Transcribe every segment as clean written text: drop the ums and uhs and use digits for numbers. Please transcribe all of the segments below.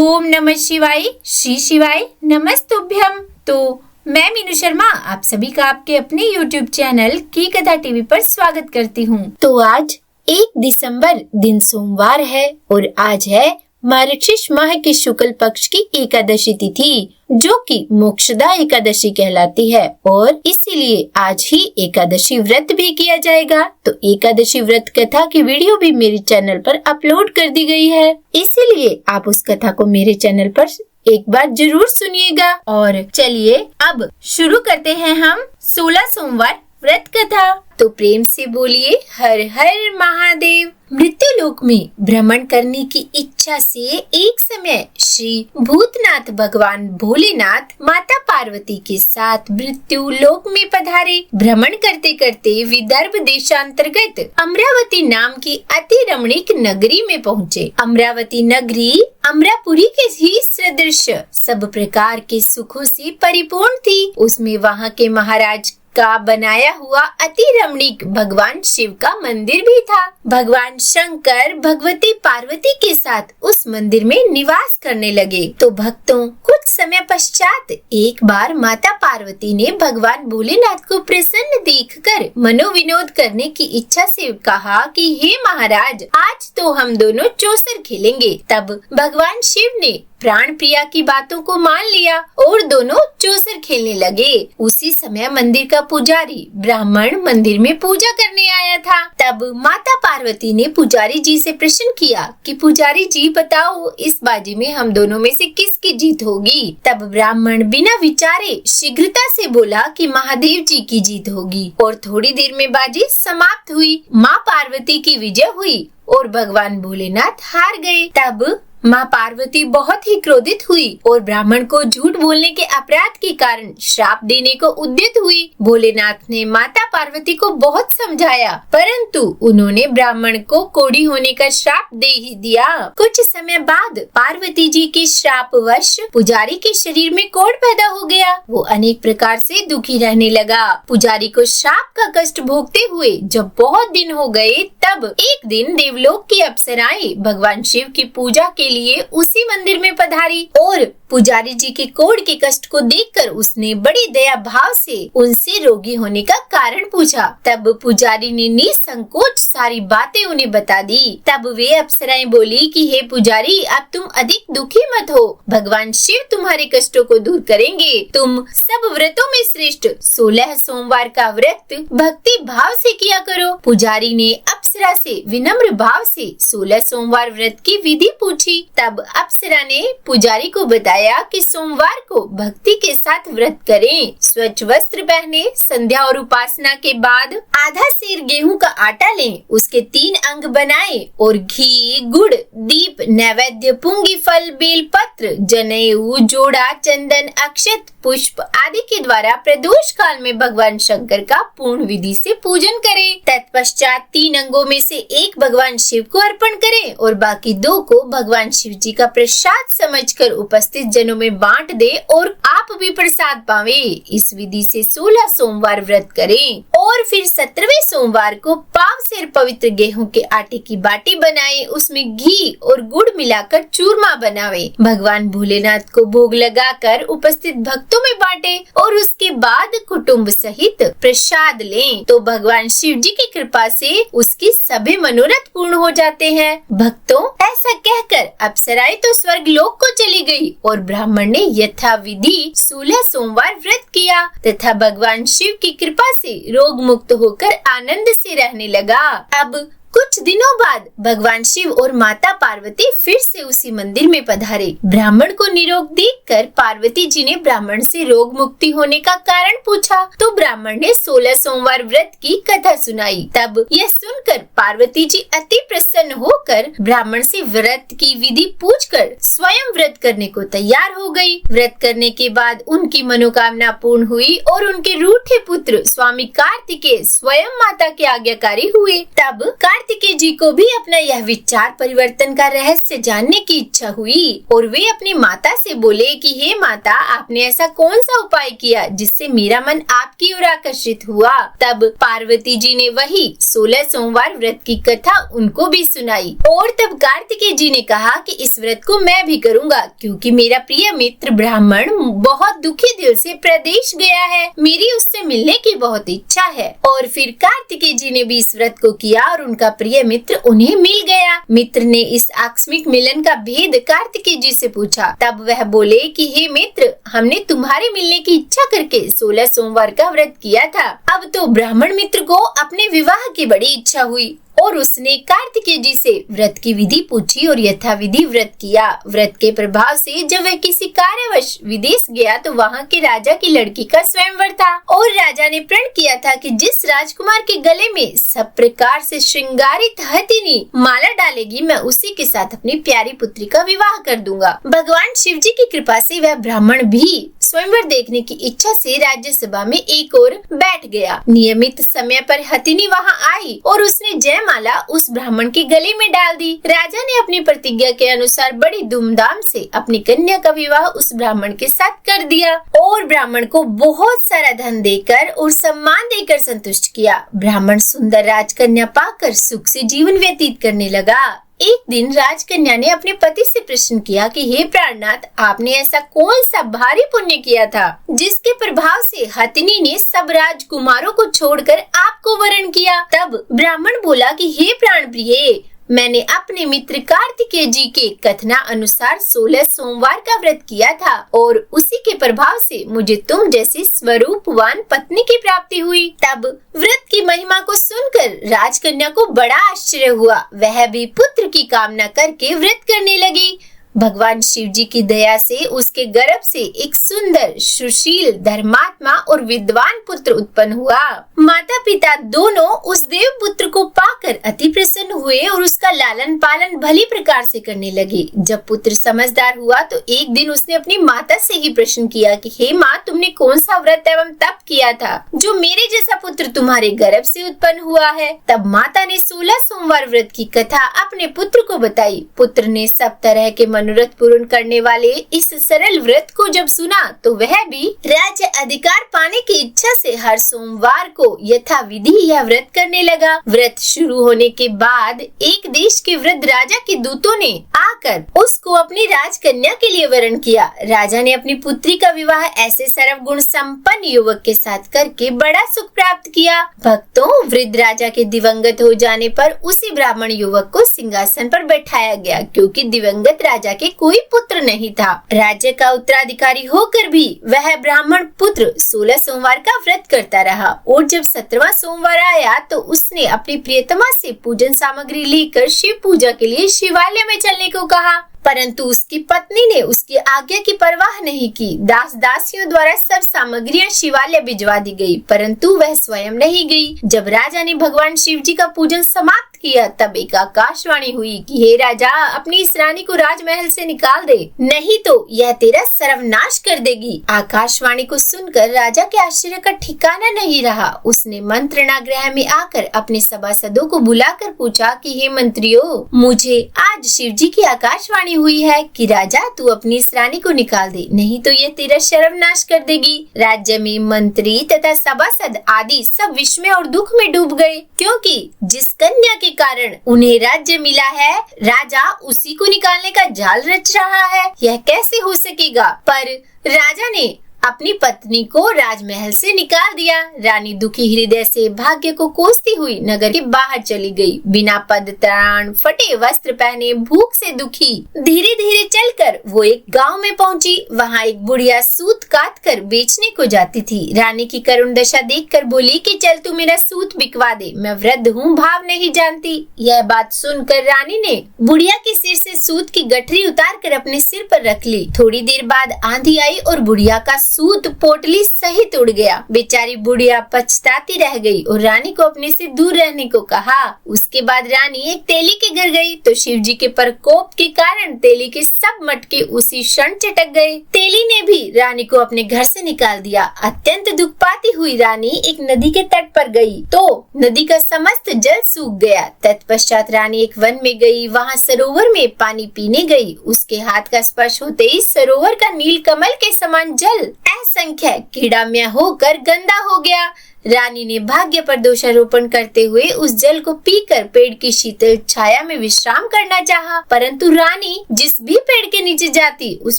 ओम नमः शिवाय, श्री शिवाय नमस्तुभ्यम। तो मैं मीनू शर्मा आप सभी का आपके अपने YouTube चैनल की कथा टीवी पर स्वागत करती हूँ। तो आज 1 दिसंबर दिन सोमवार है और आज है मार्गशीर्ष माह के शुक्ल पक्ष की एकादशी तिथि, जो कि मोक्षदा एकादशी कहलाती है और इसीलिए आज ही एकादशी व्रत भी किया जाएगा। तो एकादशी व्रत कथा की वीडियो भी मेरे चैनल पर अपलोड कर दी गई है, इसीलिए आप उस कथा को मेरे चैनल पर एक बार जरूर सुनिएगा। और चलिए अब शुरू करते हैं हम 16 सोमवार व्रत कथा। तो प्रेम से बोलिए हर हर महादेव। मृत्यु लोक में भ्रमण करने की इच्छा से एक समय श्री भूतनाथ भगवान भोलेनाथ माता पार्वती के साथ मृत्यु लोक में पधारे। भ्रमण करते करते विदर्भ देशांतर्गत अमरावती नाम की अति रमणीक नगरी में पहुँचे। अमरावती नगरी अमरापुरी के ही सदृश सब प्रकार के सुखों से परिपूर्ण थी। उसमें वहाँ के महाराज का बनाया हुआ अति रमणीक भगवान शिव का मंदिर भी था। भगवान शंकर भगवती पार्वती के साथ उस मंदिर में निवास करने लगे। तो भक्तों, कुछ समय पश्चात एक बार माता पार्वती ने भगवान भोलेनाथ को प्रसन्न देखकर मनोविनोद करने की इच्छा से कहा कि हे महाराज, आज तो हम दोनों चौसर खेलेंगे। तब भगवान शिव ने प्राण प्रिया की बातों को मान लिया और दोनों चौसर खेलने लगे। उसी समय मंदिर का पुजारी ब्राह्मण मंदिर में पूजा करने आया था। तब माता पार्वती ने पुजारी जी से प्रश्न किया कि पुजारी जी बताओ, इस बाजी में हम दोनों में से किसकी जीत होगी। तब ब्राह्मण बिना विचारे शीघ्रता से बोला कि महादेव जी की जीत होगी। और थोड़ी देर में बाजी समाप्त हुई। माँ पार्वती की विजय हुई और भगवान भोलेनाथ हार गए। तब माँ पार्वती बहुत ही क्रोधित हुई और ब्राह्मण को झूठ बोलने के अपराध के कारण श्राप देने को उद्यत हुई। भोलेनाथ ने माता पार्वती को बहुत समझाया, परंतु उन्होंने ब्राह्मण को कोढ़ी होने का श्राप दे ही दिया। कुछ समय बाद पार्वती जी के श्रापवश पुजारी के शरीर में कोढ़ पैदा हो गया। वो अनेक प्रकार से दुखी रहने लगा। पुजारी को श्राप का कष्ट भोगते हुए जब बहुत दिन हो गए, तब एक दिन देवलोक की अप्सराएं भगवान शिव की पूजा के लिए उसी मंदिर में पधारी और पुजारी जी के कोढ़ के कष्ट को देखकर उसने बड़ी दया भाव से उनसे रोगी होने का कारण पूछा। तब पुजारी ने निसंकोच सारी बातें उन्हें बता दी। तब वे अप्सराएं बोली कि हे पुजारी, अब तुम अधिक दुखी मत हो, भगवान शिव तुम्हारे कष्टों को दूर करेंगे। तुम सब व्रतों में श्रेष्ठ 16 सोमवार का व्रत भक्ति भाव से किया करो। पुजारी ने अप्सरा से विनम्र भाव से 16 सोमवार व्रत की विधि पूछी। तब अप्सरा ने पुजारी को बताया कि सोमवार को भक्ति के साथ व्रत करें, स्वच्छ वस्त्र पहने, संध्या और उपासना के बाद आधा सेर गेहूं का आटा लें, उसके 3 अंग बनाएं और घी, गुड़, दीप, नैवेद्य, पुंगी फल, बेल पत्र, जनेऊ, जोड़ा, चंदन, अक्षत, पुष्प आदि के द्वारा प्रदोष काल में भगवान शंकर का पूर्ण विधि से पूजन करें। तत्पश्चात 3 अंगों में से एक भगवान शिव को अर्पण करें और बाकी 2 को भगवान शिव जी का प्रसाद समझकर उपस्थित जनों में बांट दे और आप भी प्रसाद पावे। इस विधि से 16 सोमवार व्रत करें और फिर 17वें सोमवार को पाव सेर पवित्र गेहूं के आटे की बाटी बनाए, उसमें घी और गुड़ मिलाकर चूरमा बनावे, भगवान भोलेनाथ को भोग लगाकर उपस्थित भक्तों में बांटे और उसके बाद कुटुंब सहित प्रसाद लें। तो भगवान शिव जी की कृपा से उसकी सभी मनोरथ पूर्ण हो जाते हैं। भक्तों, ऐसा कहकर अप्सराएं तो स्वर्ग लोक को चली गई और ब्राह्मण ने यथा विधि 16 सोमवार व्रत किया तथा भगवान शिव की कृपा से रोग मुक्त होकर आनंद से रहने लगा। अब कुछ दिनों बाद भगवान शिव और माता पार्वती फिर से उसी मंदिर में पधारे। ब्राह्मण को निरोग देखकर पार्वती जी ने ब्राह्मण से रोग मुक्ति होने का कारण पूछा। तो ब्राह्मण ने 16 सोमवार व्रत की कथा सुनाई। तब यह सुनकर पार्वती जी अति प्रसन्न होकर ब्राह्मण से व्रत की विधि पूछकर स्वयं व्रत करने को तैयार हो गई। व्रत करने के बाद उनकी मनोकामना पूर्ण हुई और उनके रूठे पुत्र स्वामी कार्तिकेय स्वयं माता के आज्ञाकारी हुए। तब कार्तिकेय कार्तिकेय जी को भी अपना यह विचार परिवर्तन का रहस्य जानने की इच्छा हुई और वे अपनी माता से बोले कि हे माता, आपने ऐसा कौन सा उपाय किया जिससे मेरा मन आपकी ओर आकर्षित हुआ। तब पार्वती जी ने वही 16 सोमवार व्रत की कथा उनको भी सुनाई और तब कार्तिकेय जी ने कहा कि इस व्रत को मैं भी करूँगा, क्योंकि मेरा प्रिय मित्र ब्राह्मण बहुत दुखी दिल से प्रदेश गया है, मेरी उससे मिलने की बहुत इच्छा है। और फिर कार्तिकेय जी ने भी इस व्रत को किया और उनका प्रिय मित्र उन्हें मिल गया। मित्र ने इस आकस्मिक मिलन का भेद कार्तिकेय जी से पूछा। तब वह बोले कि हे मित्र, हमने तुम्हारे मिलने की इच्छा करके 16 सोमवार का व्रत किया था। अब तो ब्राह्मण मित्र को अपने विवाह की बड़ी इच्छा हुई और उसने कार्तिकेय जी से व्रत की विधि पूछी और यथाविधि व्रत किया। व्रत के प्रभाव से जब वह किसी कार्यवश विदेश गया तो वहाँ के राजा की लड़की का स्वयंवर था और राजा ने प्रण किया था कि जिस राजकुमार के गले में सब प्रकार से श्रृंगारित हथिनी माला डालेगी, मैं उसी के साथ अपनी प्यारी पुत्री का विवाह कर दूंगा। भगवान शिव जी की कृपा से वह ब्राह्मण भी स्वयंवर देखने की इच्छा से राज्यसभा में एक ओर बैठ गया। नियमित समय पर हथिनी वहाँ आई और उसने जयमाला उस ब्राह्मण के गले में डाल दी। राजा ने अपनी प्रतिज्ञा के अनुसार बड़ी धूमधाम से अपनी कन्या का विवाह उस ब्राह्मण के साथ कर दिया और ब्राह्मण को बहुत सारा धन देकर और सम्मान देकर संतुष्ट किया। ब्राह्मण सुंदर राजकन्या पाकर सुख से जीवन व्यतीत करने लगा। एक दिन राजकन्या ने अपने पति से प्रश्न किया कि हे प्राणनाथ, आपने ऐसा कौन सा भारी पुण्य किया था जिसके प्रभाव से हथिनी ने सब राजकुमारों को छोड़कर आपको वरण किया। तब ब्राह्मण बोला कि हे प्राण प्रिय, मैंने अपने मित्र कार्तिकेय जी के कथना अनुसार 16 सोमवार का व्रत किया था और उसी के प्रभाव से मुझे तुम जैसी स्वरूपवान पत्नी की प्राप्ति हुई। तब व्रत की महिमा को सुनकर राजकन्या को बड़ा आश्चर्य हुआ। वह भी पुत्र की कामना करके व्रत करने लगी। भगवान शिव जी की दया से उसके गर्भ से एक सुंदर, सुशील, धर्मात्मा और विद्वान पुत्र उत्पन्न हुआ। माता पिता दोनों उस देव पुत्र को पाकर अति प्रसन्न हुए और उसका लालन पालन भली प्रकार से करने लगे। जब पुत्र समझदार हुआ तो एक दिन उसने अपनी माता से ही प्रश्न किया कि हे माँ, तुमने कौन सा व्रत एवं तप किया था जो मेरे जैसा पुत्र तुम्हारे गर्भ से उत्पन्न हुआ है। तब माता ने 16 सोमवार व्रत की कथा अपने पुत्र को बताई। पुत्र ने सब तरह के मनोरथ पूर्ण करने वाले इस सरल व्रत को जब सुना तो वह भी राज्य अधिकार पाने की इच्छा से हर सोमवार को यथाविधि यह व्रत करने लगा। व्रत शुरू होने के बाद एक देश के वृद्ध राजा के दूतों ने आकर उसको अपनी राजकन्या के लिए वरण किया। राजा ने अपनी पुत्री का विवाह ऐसे सर्वगुण संपन्न युवक के साथ करके बड़ा सुख प्राप्त किया। भक्तों, वृद्ध राजा के दिवंगत हो जाने पर उसी ब्राह्मण युवक को सिंहासन पर बैठाया गया, क्योंकि दिवंगत राजा के कोई पुत्र नहीं था। राज्य का उत्तराधिकारी होकर भी वह ब्राह्मण पुत्र 16 सोमवार का व्रत करता रहा और जब 17वां सोमवार आया तो उसने अपनी प्रियतमा से पूजन सामग्री लेकर शिव पूजा के लिए शिवालय में चलने को कहा, परंतु उसकी पत्नी ने उसकी आज्ञा की परवाह नहीं की। दास दासियों द्वारा सब सामग्रियां शिवालय भिजवा दी गई, परंतु वह स्वयं नहीं गई। जब राजा ने भगवान शिव जी का पूजन समाप्त किया तब एक आकाशवाणी हुई कि हे राजा, अपनी इस रानी को राजमहल से निकाल दे, नहीं तो यह तेरा सर्वनाश कर देगी। आकाशवाणी को सुनकर राजा के आश्चर्य का ठिकाना नहीं रहा। उसने मंत्रणा गृह में आकर अपने सभासदों को बुलाकर पूछा कि हे मंत्रियों, मुझे आज शिव जी की आकाशवाणी हुई है कि राजा तू अपनी इस रानी को निकाल दे, नहीं तो यह तेरा सर्वनाश कर देगी। राज्य में मंत्री तथा सभासद आदि सब विस्मय और दुख में डूब गए, क्योंकि जिस कन्या के कारण उन्हें राज्य मिला है, राजा उसी को निकालने का जाल रच रहा है। यह कैसे हो सकेगा? पर राजा ने अपनी पत्नी को राजमहल से निकाल दिया। रानी दुखी हृदय से भाग्य को कोसती हुई नगर के बाहर चली गई। बिना पद त्राण, फटे वस्त्र पहने, भूख से दुखी धीरे धीरे चलकर वो एक गांव में पहुंची। वहां एक बुढ़िया सूत काट कर बेचने को जाती थी। रानी की करुण दशा देखकर बोली कि चल तू मेरा सूत बिकवा दे, मैं वृद्ध हूँ, भाव नहीं जानती। यह बात सुनकर रानी ने बुढ़िया के सिर से सूत की गठरी उतार कर अपने सिर पर रख ली। थोड़ी देर बाद आंधी आई और बुढ़िया का सूत पोटली सहित उड़ गया। बेचारी बुढ़िया पछताती रह गई और रानी को अपने से दूर रहने को कहा। उसके बाद रानी एक तेली के घर गई तो शिव जी के प्रकोप के कारण तेली के सब मटके उसी क्षण चटक गए। तेली ने भी रानी को अपने घर से निकाल दिया। अत्यंत दुख पाती हुई रानी एक नदी के तट पर गई तो नदी का समस्त जल सूख गया। तत्पश्चात रानी एक वन में गई, वहाँ सरोवर में पानी पीने गई। उसके हाथ का स्पर्श होते ही सरोवर का नील कमल के समान जल असंख्य कीड़ामय होकर गंदा हो गया। रानी ने भाग्य पर दोषारोपण करते हुए उस जल को पीकर पेड़ की शीतल छाया में विश्राम करना चाहा, परंतु रानी जिस भी पेड़ के नीचे जाती उस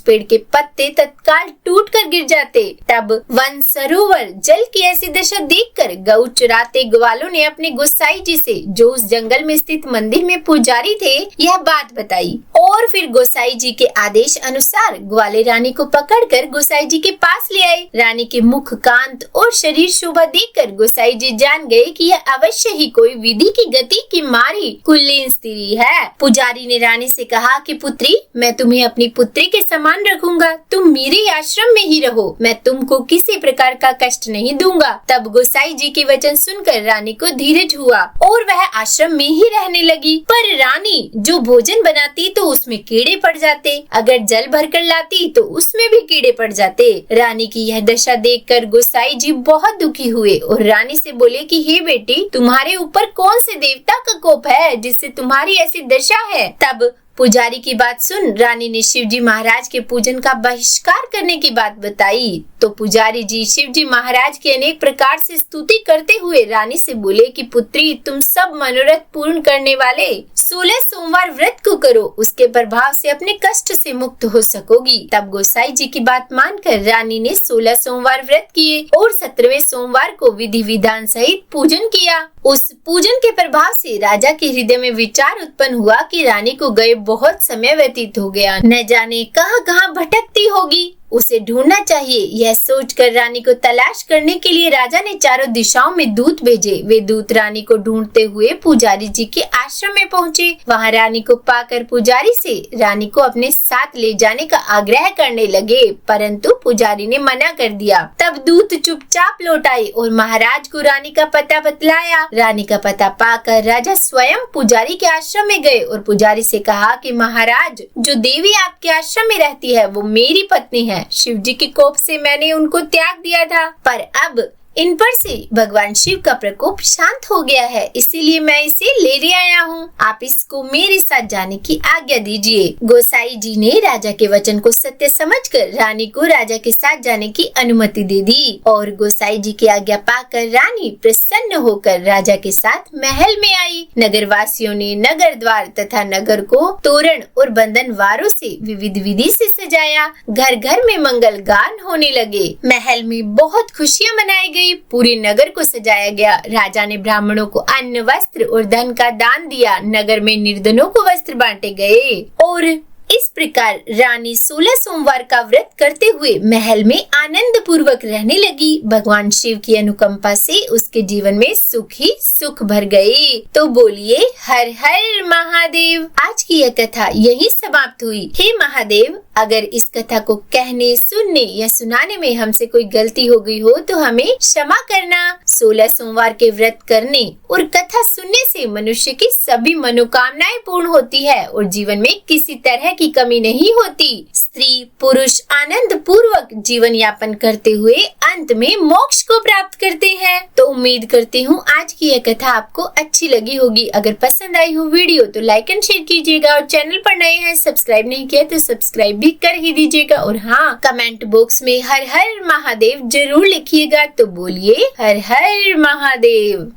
पेड़ के पत्ते तत्काल टूटकर गिर जाते। तब वन सरोवर जल की ऐसी दशा देखकर गऊ चुराते ग्वालों ने अपने गोसाई जी से, जो उस जंगल में स्थित मंदिर में पुजारी थे, यह बात बताई और फिर गोसाई जी के आदेश अनुसार ग्वाले रानी को पकड़कर गोसाई जी के पास ले आए। रानी के मुख कांत और शरीर शोभा कर गोसाई जी जान गए कि यह अवश्य ही कोई विधि की गति की मारी कुलीन स्त्री है। पुजारी ने रानी से कहा कि पुत्री, मैं तुम्हें अपनी पुत्री के समान रखूंगा, तुम मेरे आश्रम में ही रहो, मैं तुमको किसी प्रकार का कष्ट नहीं दूंगा। तब गोसाई जी के वचन सुनकर रानी को धीरज हुआ और वह आश्रम में ही रहने लगी। पर रानी जो भोजन बनाती तो उसमें कीड़े पड़ जाते, अगर जल भरकर लाती तो उसमें भी कीड़े पड़ जाते। रानी की यह दशा देखकर गोसाई जी बहुत दुखी हुए और रानी से बोले कि हे बेटी, तुम्हारे ऊपर कौन से देवता का कोप है जिससे तुम्हारी ऐसी दशा है। तब पुजारी की बात सुन रानी ने शिवजी महाराज के पूजन का बहिष्कार करने की बात बताई। तो पुजारी जी शिवजी महाराज की अनेक प्रकार से स्तुति करते हुए रानी से बोले कि पुत्री, तुम सब मनोरथ पूर्ण करने वाले 16 सोमवार व्रत को करो, उसके प्रभाव से अपने कष्ट से मुक्त हो सकोगी। तब गोसाई जी की बात मानकर रानी ने 16 सोमवार व्रत किए और 17वें सोमवार को विधि विधान सहित पूजन किया। उस पूजन के प्रभाव से राजा के हृदय में विचार उत्पन्न हुआ कि रानी को गए बहुत समय व्यतीत हो गया, न जाने कहाँ कहाँ भटकती होगी, उसे ढूंढना चाहिए। यह सोचकर रानी को तलाश करने के लिए राजा ने चारों दिशाओं में दूत भेजे। वे दूत रानी को ढूंढते हुए पुजारी जी के आश्रम में पहुँचे। वहाँ रानी को पाकर पुजारी से रानी को अपने साथ ले जाने का आग्रह करने लगे, परंतु पुजारी ने मना कर दिया। तब दूत चुपचाप लौट आए और महाराज को रानी का पता बतलाया। रानी का पता पाकर राजा स्वयं पुजारी के आश्रम में गए और पुजारी से कहा कि महाराज, जो देवी आपके आश्रम में रहती है वो मेरी पत्नी है। शिव जी के कोप से मैंने उनको त्याग दिया था, पर अब इन पर से भगवान शिव का प्रकोप शांत हो गया है, इसीलिए मैं इसे ले आया हूँ। आप इसको मेरे साथ जाने की आज्ञा दीजिए। गोसाई जी ने राजा के वचन को सत्य समझकर रानी को राजा के साथ जाने की अनुमति दे दी और गोसाई जी की आज्ञा पाकर रानी प्रसन्न होकर राजा के साथ महल में आई। नगर वासियों ने नगर द्वार तथा नगर को तोरण और बंधन वारों से विविध विधि से सजाया। घर घर में मंगल गान होने लगे। महल में बहुत खुशियाँ मनाई गई। पूरे नगर को सजाया गया। राजा ने ब्राह्मणों को अन्न, वस्त्र और धन का दान दिया। नगर में निर्धनों को वस्त्र बांटे गए और इस प्रकार रानी 16 सोमवार का व्रत करते हुए महल में आनंद पूर्वक रहने लगी। भगवान शिव की अनुकंपा से उसके जीवन में सुख ही सुख भर गए। तो बोलिए हर हर महादेव। आज की यह कथा यही समाप्त हुई। हे महादेव, अगर इस कथा को कहने, सुनने या सुनाने में हमसे कोई गलती हो गई हो तो हमें क्षमा करना। 16 सोमवार के व्रत करने और कथा सुनने से मनुष्य की सभी मनोकामनाएं पूर्ण होती है और जीवन में किसी तरह की कमी नहीं होती। स्त्री पुरुष आनंद पूर्वक जीवन यापन करते हुए अंत में मोक्ष को प्राप्त करते हैं। तो उम्मीद करती हूँ आज की यह कथा आपको अच्छी लगी होगी। अगर पसंद आई हो वीडियो तो लाइक एंड शेयर कीजिएगा और चैनल पर नए हैं सब्सक्राइब नहीं किया तो सब्सक्राइब भी कर ही दीजिएगा। और हाँ, कमेंट बॉक्स में हर हर महादेव जरूर लिखिएगा। तो बोलिए हर हर महादेव।